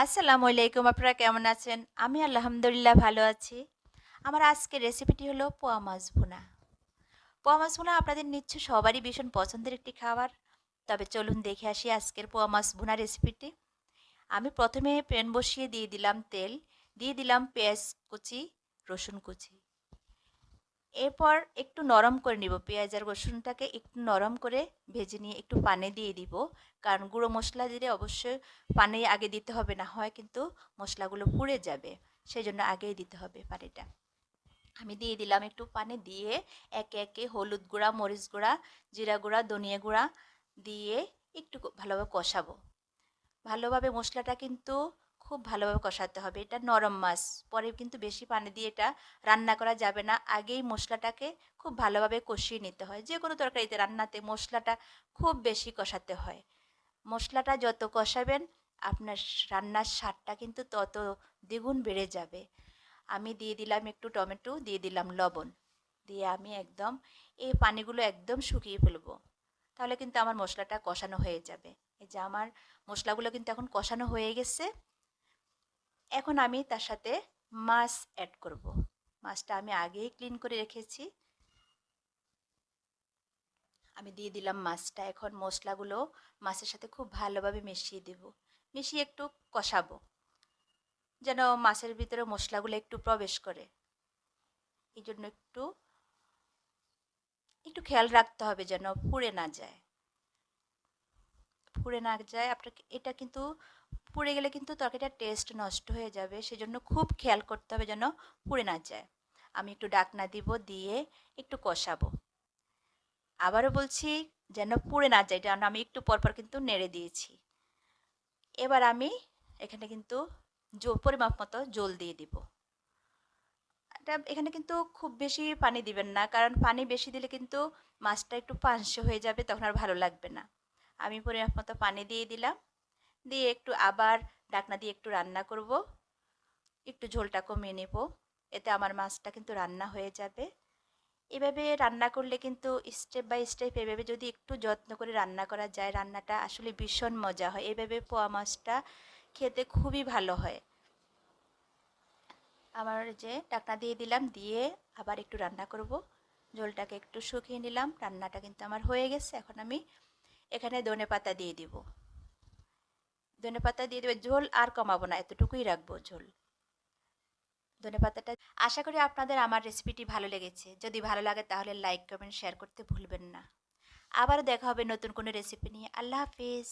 আসসালামু আলাইকুম। আপনারা কেমন আছেন? আমি আলহামদুলিল্লাহ ভালো আছি। আমার আজকের রেসিপিটি হলো পোয়া মাছ ভুনা। পোয়া মাছ ভুনা আপনাদের নিশ্চয়ই সবারই ভীষণ পছন্দের একটি খাবার। তবে চলুন দেখে আসি আজকের পোয়া মাছ ভুনা রেসিপিটি। আমি প্রথমে প্যান বসিয়ে দিয়ে দিলাম তেল, দিয়ে দিলাম পেঁয়াজ কুচি, রসুন কুচি। এরপর একটু নরম করে নিব, পেঁয়াজ আর রসুনটাকে একটু নরম করে ভেজে নিয়ে একটু পানি দিয়ে দিব। কারণ গুঁড়ো মশলা দিলে অবশ্যই পানি আগে দিতে হবে, না হয় কিন্তু মশলাগুলো পুড়ে যাবে। সেই জন্য আগেই দিতে হবে পানিটা। আমি দিয়ে দিলাম একটু পানি, দিয়ে একে একে হলুদ গুঁড়া, মরিচ গুঁড়া, জিরা গুঁড়া, ধনিয়া গুঁড়া দিয়ে একটু ভালোভাবে কষাবো। ভালোভাবে মশলাটা কিন্তু খুব ভালোভাবে কষাতে হবে। এটা নরম মাছ, পরে কিন্তু বেশি পানি দিয়ে এটা রান্না করা যাবে না। আগেই মশলাটাকে খুব ভালোভাবে কষিয়ে নিতে হয়। যে কোনো তরকারিতে রান্নাতে মশলাটা খুব বেশি কষাতে হয়। মশলাটা যত কষাবেন আপনার রান্নার স্বাদটা কিন্তু তত দ্বিগুণ বেড়ে যাবে। আমি দিয়ে দিলাম একটু টমেটো, দিয়ে দিলাম লবণ, দিয়ে আমি একদম এই পানিগুলো একদম শুকিয়ে ফেলবো। তাহলে কিন্তু আমার মশলাটা কষানো হয়ে যাবে। এই যে আমার মশলাগুলো কিন্তু এখন কষানো হয়ে গেছে। এখন আমি তার সাথে মাছ অ্যাড করব। মাছটা আমি আগেই ক্লিন করে রেখেছি। আমি দিয়ে দিলাম মাছটা। এখন মশলাগুলো মাছের সাথে খুব ভালোভাবে মিশিয়ে দেব। মিশিয়ে একটু কষাবো, যেন মাছের ভিতরে মশলাগুলো একটু প্রবেশ করে। এই জন্য একটু একটু খেয়াল রাখতে হবে যেন পুড়ে না যায়। পুড়ে না যায় আপনাকে, এটা কিন্তু পুড়ে গেলে কিন্তু তরকারিটার টেস্ট নষ্ট হয়ে যাবে। সেজন্য খুব খেয়াল করতে হবে যেন পুড়ে না যায়। আমি একটু ঢাকনা দিব, দিয়ে একটু কষাবো। আবারও বলছি, যেন পুড়ে না যায়, কারণ আমি একটু পরপর কিন্তু নেড়ে দিয়েছি। এবার আমি এখানে কিন্তু পরিমাপ মতো জল দিয়ে দিব। এটা এখানে কিন্তু খুব বেশি পানি দিবেন না, কারণ পানি বেশি দিলে কিন্তু মাছটা একটু পানসে হয়ে যাবে, তখন আর ভালো লাগবে না। আমি পরিমাপ মতো পানি দিয়ে দিলাম, দিয়ে একটু আবার ঢাকনা দিয়ে একটু রান্না করব। একটু ঝোলটা কমিয়ে নেব, এতে আমার মাছটা কিন্তু রান্না হয়ে যাবে। এভাবে রান্না করলে কিন্তু স্টেপ বাই স্টেপ এভাবে যদি একটু যত্ন করে রান্না করা যায়, রান্নাটা আসলে ভীষণ মজা হয়। এভাবে পোয়া মাছটা খেতে খুবই ভালো হয়। আমার যে ঢাকনা দিয়ে দিলাম, দিয়ে আবার একটু রান্না করব। ঝোলটাকে একটু শুকিয়ে নিলাম, রান্নাটা কিন্তু আমার হয়ে গেছে। এখন আমি এখানে ধনেপাতা দিয়ে দিব। ধনেপাতা দিয়ে দেবে, ঝোল আর কমাবো না, এতটুকুই রাখবো ঝোল। ধনেপাতাটা, আশা করি আপনাদের আমার রেসিপিটি ভালো লেগেছে। যদি ভালো লাগে তাহলে লাইক কমেন্ট শেয়ার করতে ভুলবেন না। আবার দেখা হবে নতুন কোনো রেসিপি নিয়ে। আল্লাহ হাফিজ।